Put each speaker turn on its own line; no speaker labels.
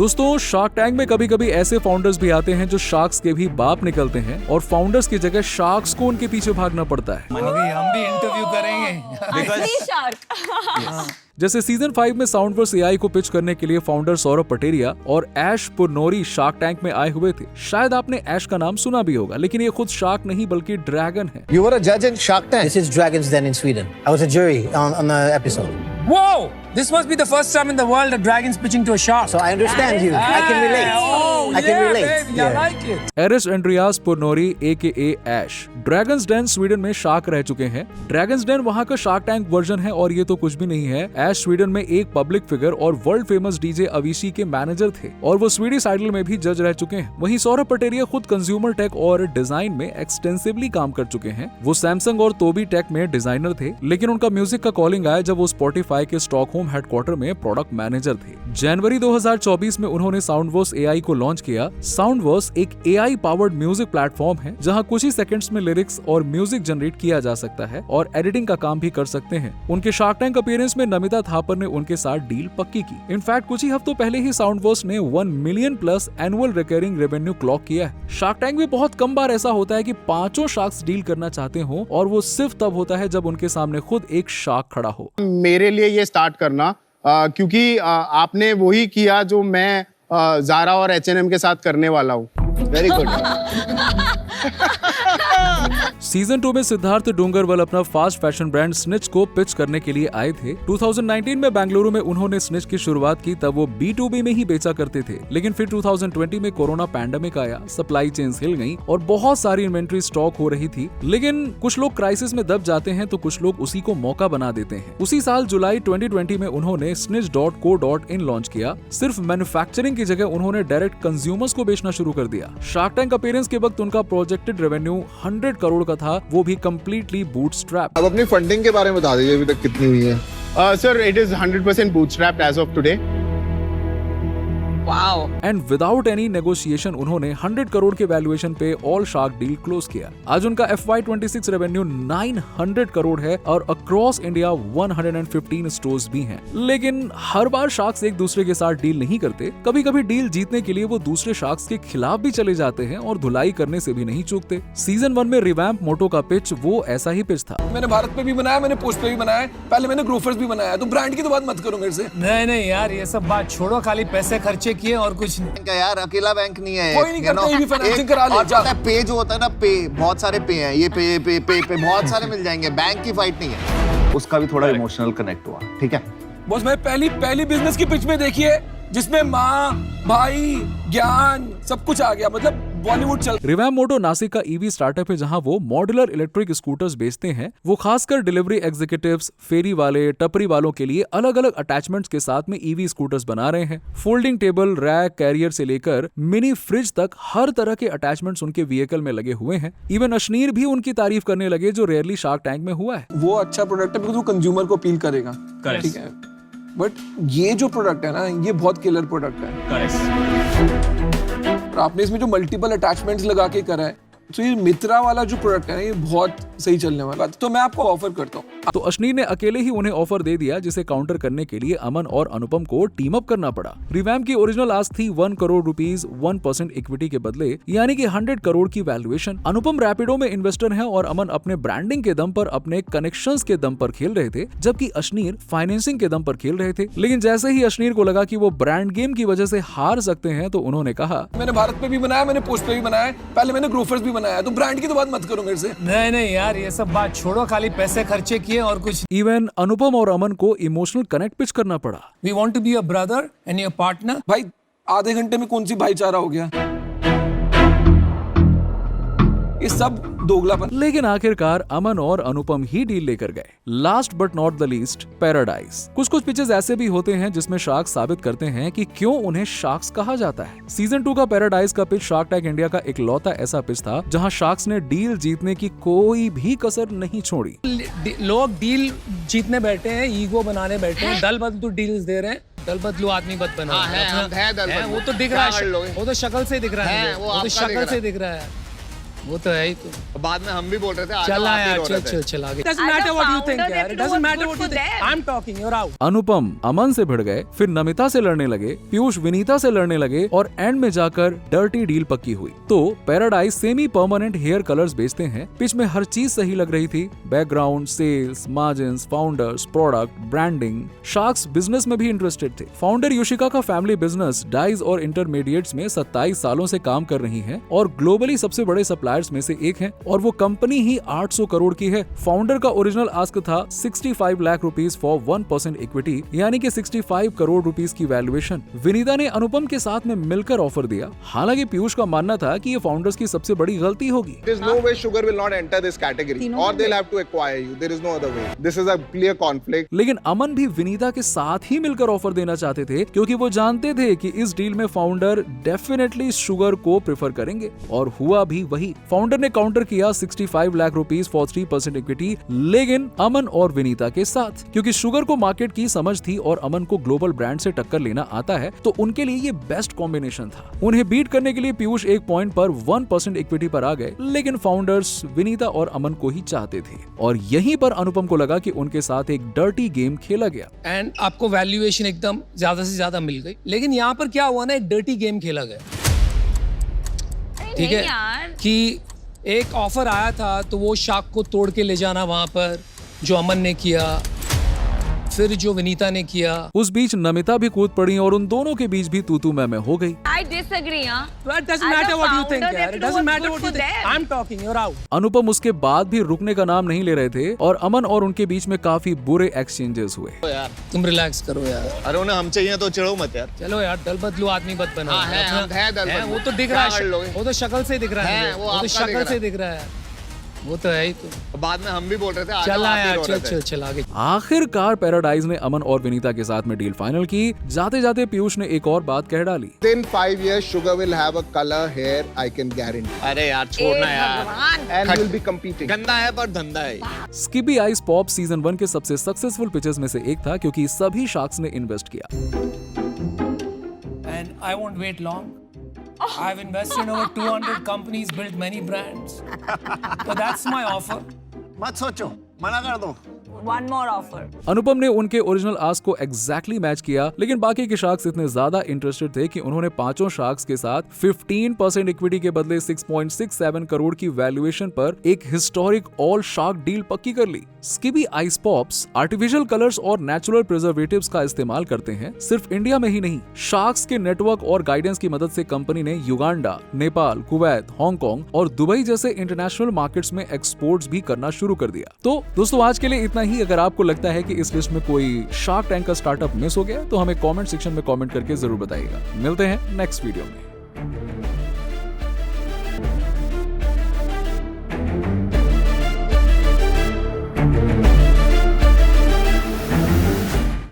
दोस्तों shark tank में कभी कभी ऐसे फाउंडर्स भी आते हैं जो शार्क्स के भी बाप निकलते हैं और फाउंडर्स की जगह शार्क्स को उनके पीछे भागना पड़ता है।
हम भी इंटरव्यू करेंगे
असली शार्क।
जैसे सीजन 5 में साउंडवर्स एआई को पिच करने के लिए फाउंडर सौरभ पटेरिया और ऐश पुरनोरी शार्क टैंक में आए हुए थे। शायद आपने ऐश का नाम सुना भी होगा, लेकिन ये खुद शार्क नहीं बल्कि ड्रैगन है।
You were a judge in Shark Tank.
This is Dragons Den in Sweden. I was a jury on the episode.
Whoa! This must be the first time in the world a dragon's pitching to a shark.
So I understand you. I can relate.
Oh,
I can
yeah,
relate.
baby, I like it.
Aris Andreas Purnori AKA Ash Dragons Den Sweden में shark रह चुके हैं। Dragons Dane वहाँ का shark tank version है और ये तो कुछ भी नहीं है। ऐश स्वीडन में एक पब्लिक फिगर और वर्ल्ड फेमस डीजे अविशी के मैनेजर थे और वो स्वीडिश आइडल में भी जज रह चुके हैं। वहीं सौरभ पटेरिया खुद कंज्यूमर टेक और डिजाइन में एक्सटेंसिवली काम कर चुके हैं। वो सैमसंग और तोबी टेक में डिजाइनर थे, लेकिन उनका म्यूजिक का कॉलिंग आया जब वो स्पॉटिफाई के स्टॉकहोम हेडक्वार्टर में प्रोडक्ट मैनेजर थे। जनवरी 2024 में उन्होंने साउंडवर्स एआई को लॉन्च किया। साउंडवर्स एक एआई पावर्ड म्यूजिक प्लेटफॉर्म है जहां कुछ ही सेकंड्स में लिरिक्स और म्यूजिक जनरेट किया जा सकता है और एडिटिंग का काम भी कर सकते हैं। उनके शार्क टैंक अपीयरेंस में नमिता थापर ने उनके साथ डील पक्की की। इनफैक्ट कुछ ही हफ्तों पहले ही साउंडवर्स ने 1 million plus annual recurring revenue clock किया है। शार्क टैंक में बहुत कम बार ऐसा होता है कि 5 शार्क्स डील करना चाहते हो और वो सिर्फ तब होता है जब उनके सामने खुद एक शार्क खड़ा हो।
मेरे लिए ये स्टार्ट करना क्योंकि आपने वही किया जो मैं ज़ारा और H&M के साथ करने वाला हूँ। Very good.
सीजन 2 में सिद्धार्थ डूंगरवाल अपना फास्ट फैशन ब्रांड स्निच को पिच करने के लिए आए थे। 2019 में बेंगलुरु में उन्होंने स्निच की शुरुआत की, तब वो B2B में ही बेचा करते थे। लेकिन फिर 2020 में कोरोना पैंडेमिक आया, सप्लाई चेन्स हिल गई और बहुत सारी इन्वेंट्री स्टॉक हो रही थी। लेकिन कुछ लोग क्राइसिस में दब जाते हैं तो कुछ लोग उसी को मौका बना देते हैं। उसी साल जुलाई 2020 में उन्होंने snitch.co.in लॉन्च किया। सिर्फ मैन्युफैक्चरिंग की जगह उन्होंने डायरेक्ट कंज्यूमर्स को बेचना शुरू कर दिया। शार्क टैंक अपीयरेंस के वक्त उनका प्रोजेक्टेड रेवेन्यू 100 करोड़ का था, वो भी कंप्लीटली बूटस्ट्रैप।
अब अपनी फंडिंग के बारे में बता दीजिए, अभी तक कितनी हुई है?
Sir it is 100% bootstrapped as of today.
Wow.
And without any negotiation उन्होंने 100 करोड़ के वैल्यूएशन पे ऑल शार्क डील क्लोज किया। आज उनका FY26 रेवेन्यू 900 करोड़ है और अक्रॉस इंडिया 115 स्टोर्स भी हैं। लेकिन हर बार शार्क्स एक दूसरे के साथ डील नहीं करते। कभी कभी डील जीतने के लिए वो दूसरे शार्क्स के खिलाफ भी चले जाते हैं और धुलाई करने से भी नहीं चूकते। सीजन 1 में रिवैम्प मोटो का पिच वो ऐसा ही पिच था।
मैंने भारत पे भी बनाया, मैंने पोस्ट पे भी बनाया, पहले मैंने ग्रोफर्स भी बनाया, तो ब्रांड की तो बात मत करो मेरे से।
नहीं यार, ये सब बात छोड़ो, खाली पैसे खर्चे किए और कुछ नहीं।
बैंक है यार, अकेला बैंक नहीं है।
कोई नहीं करता, ये भी फाइनेंसिंग करा ले।
और पता है पे जो होता है ना, पे बहुत सारे पे हैं, ये पे बहुत सारे मिल जाएंगे। बैंक की फाइट नहीं है। उसका भी थोड़ा इमोशनल कनेक्ट हुआ, ठीक है
बॉस। मैं पहली बिजनेस की पिच में देखिए जिसमें माँ भाई ज्ञान सब कुछ आ गया, मतलब बॉलीवुड चल।
रिवैम्प मोटो नासिक का ईवी स्टार्टअप है जहां वो मॉड्यूलर इलेक्ट्रिक स्कूटर्स बेचते हैं। वो खासकर डिलीवरी एग्जीक्यूटिव्स, फेरी वाले, टपरी वालों के लिए अलग अलग अटैचमेंट्स के साथ में ईवी स्कूटर्स बना रहे हैं। फोल्डिंग टेबल, रैक, कैरियर से लेकर मिनी फ्रिज तक हर तरह के अटैचमेंट्स उनके व्हीकल में लगे हुए हैं। इवन अश्नीर भी उनकी तारीफ करने लगे, जो रेयरली शार्क टैंक में हुआ है।
वो अच्छा प्रोडक्ट है बिकॉज वो कंज्यूमर को अपील करेगा, ठीक है। बट ये जो प्रोडक्ट है ना, ये बहुत किलर प्रोडक्ट है। आपने इसमें जो मल्टीपल अटैचमेंट्स लगा के करा है, तो ये मित्रा वाला जो प्रोडक्ट है ना, ये बहुत सही चलने वाला है। तो मैं आपको ऑफर करता हूँ।
तो अश्नीर ने अकेले ही उन्हें ऑफर दे दिया, जिसे काउंटर करने के लिए अमन और अनुपम को टीम अप करना पड़ा। रिवैम्प की ओरिजिनल आस्क थी 1 करोड़ रुपीस 1% इक्विटी के बदले, यानी कि 100 करोड़ की वैल्यूएशन। अनुपम रैपिडो में इन्वेस्टर है और अमन अपने ब्रांडिंग के दम पर, अपने कनेक्शंस के दम पर खेल रहे थे, जबकि अश्नीर फाइनेंसिंग के दम पर खेल रहे थे। लेकिन जैसे ही अश्नीर को लगा कि वो ब्रांड गेम की वजह से हार सकते हैं, तो उन्होंने कहा,
मैंने भारत पे भी बनाया, मैंने पोस्ट पे भी बनाया, पहले मैंने ग्रोफर्स भी बनाया, तो ब्रांड की तो बात मत करो मेरे से।
नहीं यार, ये सब बात छोड़ो, खाली पैसे खर्चे किए और कुछ।
इवन अनुपम और अमन को इमोशनल कनेक्ट पिच करना पड़ा।
We want to be your brother and your partner.
भाई आधे घंटे में कौन सी भाईचारा हो गया? ये सब दोगलापन।
लेकिन आखिरकार अमन और अनुपम ही डील लेकर गए। Last but not the least, paradise. कुछ पिचेस ऐसे भी होते हैं जिसमें शार्क्स साबित करते हैं कि क्यों उन्हें शार्क्स कहा जाता है। सीजन 2 का पैराडाइज का पिच शार्क टैंक इंडिया का इकलौता ऐसा पिच था जहां शार्क्स ने डील जीतने की कोई भी कसर नहीं छोड़ी।
लोग डील जीतने बैठे हैं, ईगो बनाने बैठे हैं, दल बदलू डील्स दे रहे हैं। दल बदलू आदमी बद बना
है, दल बदलू।
वो तो दिख रहा है, वो तो शक्ल से दिख रहा है, वो तो शक्ल से दिख रहा है। वो तो है ही तो।
बाद में हम भी बोल रहे थे
चल
आप ही
यार,
रो
चल
रहे थे।
चल चल आगे। Doesn't
As a
matter what you think
founder,
यार,
they
it
do
doesn't
what's
matter
good
what you
for
think.
them.
I'm talking, you're out.
अनुपम अमन से भिड़ गए, फिर नमिता से लड़ने लगे, पीयूष विनीता से लड़ने लगे और एंड में जाकर डर्टी डील पक्की हुई। तो Paradise semi permanent hair colours बेचते हैं, पिच में हर चीज सही लग रही थी, background, sales, margins, founders, product, branding. Sharks business में भी इंटरेस्टेड थे। फाउंडर योशिका का फैमिली बिजनेस डाइज और इंटरमीडिएट्स में 27 सालों से काम कर रही है और ग्लोबली सबसे बड़े सप्लायर्स में से एक है और वो कंपनी ही 800 करोड़ की है। फाउंडर का ओरिजिनल आस्क था 65 लाख रुपीस फॉर 1% इक्विटी, यानी कि 65 करोड़ रुपीस की वैल्यूएशन। विनीता ने अनुपम के साथ में मिलकर ऑफर दिया। हालांकि पीयूष का मानना था कि ये फाउंडर्स की सबसे बड़ी गलती होगी।
There is no way Sugar will not enter this category, or they'll have to acquire you. There is no other way. This is a clear conflict.
लेकिन अमन भी विनीता के साथ ही मिलकर ऑफर देना चाहते थे क्योंकि वो जानते थे कि इस डील में फाउंडर डेफिनेटली शुगर को प्रेफर करेंगे और हुआ भी वही। फाउंडर ने काउंटर किया 65 लाख रुपीस फॉर 3% इक्विटी, लेकिन अमन और विनीता के साथ, क्योंकि शुगर को मार्केट की समझ थी और अमन को ग्लोबल ब्रांड से टक्कर लेना आता है, तो उनके लिए ये बेस्ट कॉम्बिनेशन था। उन्हें बीट करने के लिए पीयूष एक पॉइंट पर 1% इक्विटी पर आ गए, लेकिन फाउंडर्स विनीता और अमन को ही चाहते थे और यहीं पर अनुपम को लगा कि उनके साथ एक डर्टी गेम खेला गया।
एंड आपको वैल्यूएशन एकदम ज्यादा से ज्यादा मिल गई, लेकिन यहाँ पर क्या हुआ ना, एक डर्टी गेम खेला गया। ठीक
नहीं
है
यार।
कि एक ऑफर आया था तो वो शार्क को तोड़ के ले जाना वहां पर, जो अमन ने किया, फिर जो विनीता ने किया।
उस बीच नमिता भी कूद पड़ी और उन दोनों के बीच भी तू मैं हो गई।
I disagree, हाँ।
It doesn't
As a
matter what you think
founder, they
यार,
have
it
to do
doesn't
what's
matter
good
what you
for
think.
them.
I'm talking, you're out.
अनुपम उसके बाद भी रुकने का नाम नहीं ले रहे थे और अमन और उनके बीच में काफी बुरे एक्सचेंजेस हुए।
तुम रिलैक्स करो यार।
अरे उन्हें हम चाहिए तो चिढ़ो मत यार।
चलो यार, दल बदलू आदमी बद बना।
हाँ, है, हम है दल बदलू।
वो तो दिख
क्या
रहा
कर
है,
लोगे?
वो तो शक्ल से दिख रहा है,
है, वो
वो तो
आपका दिख
शक्ल
रहा
से
है।
दिख रहा है। वो तो है ही तो।
बाद में हम भी बोल रहे थे
चल
आप ही
यार,
रो
चल
रहे थे।
चल चल आगे।
आखिरकार पैराडाइज ने अमन और विनीता के साथ में डील फाइनल की। जाते जाते पीयूष ने एक और बात कह डाली।
Within 5 years, Sugar will have a color hair, I can guarantee.
अरे यार छोड़ना
ए
यार,
भगवान।
And we'll be competing.
गंदा है पर धंधा है।
स्किबी आइस पॉप सीजन 1 के सबसे सक्सेसफुल पिचेस में से एक था क्योंकि सभी शार्क्स ने इन्वेस्ट किया।
And I won't wait long. I've invested in over 200 companies, built many brands. So that's my offer.
मत सोचो, मना कर दो।
One more offer.
अनुपम ने उनके ओरिजिनल आस्क को एग्जैक्टली मैच किया, लेकिन बाकी के शार्क्स इतने ज्यादा इंटरेस्टेड थे कि उन्होंने पांचों शार्क्स के साथ 15% इक्विटी के बदले 6.67 करोड़ की वैल्यूएशन पर एक हिस्टोरिक ऑल शार्क डील पक्की कर ली। स्किबी आइस पॉप्स आर्टिफिशियल कलर्स और नेचुरल प्रिजर्वेटिव्स का इस्तेमाल करते हैं, सिर्फ इंडिया में ही नहीं। शार्क्स के नेटवर्क और गाइडेंस की मदद से कंपनी ने युगांडा, नेपाल, कुवैत, हांगकांग और दुबई जैसे इंटरनेशनल मार्केट्स में एक्सपोर्ट्स भी करना शुरू कर दिया। तो दोस्तों आज के लिए इतना ही। अगर आपको लगता है कि इस लिस्ट में कोई शार्क टैंक का स्टार्टअप मिस हो गया तो हमें कमेंट सेक्शन में कमेंट करके जरूर बताइएगा। मिलते हैं नेक्स्ट वीडियो में।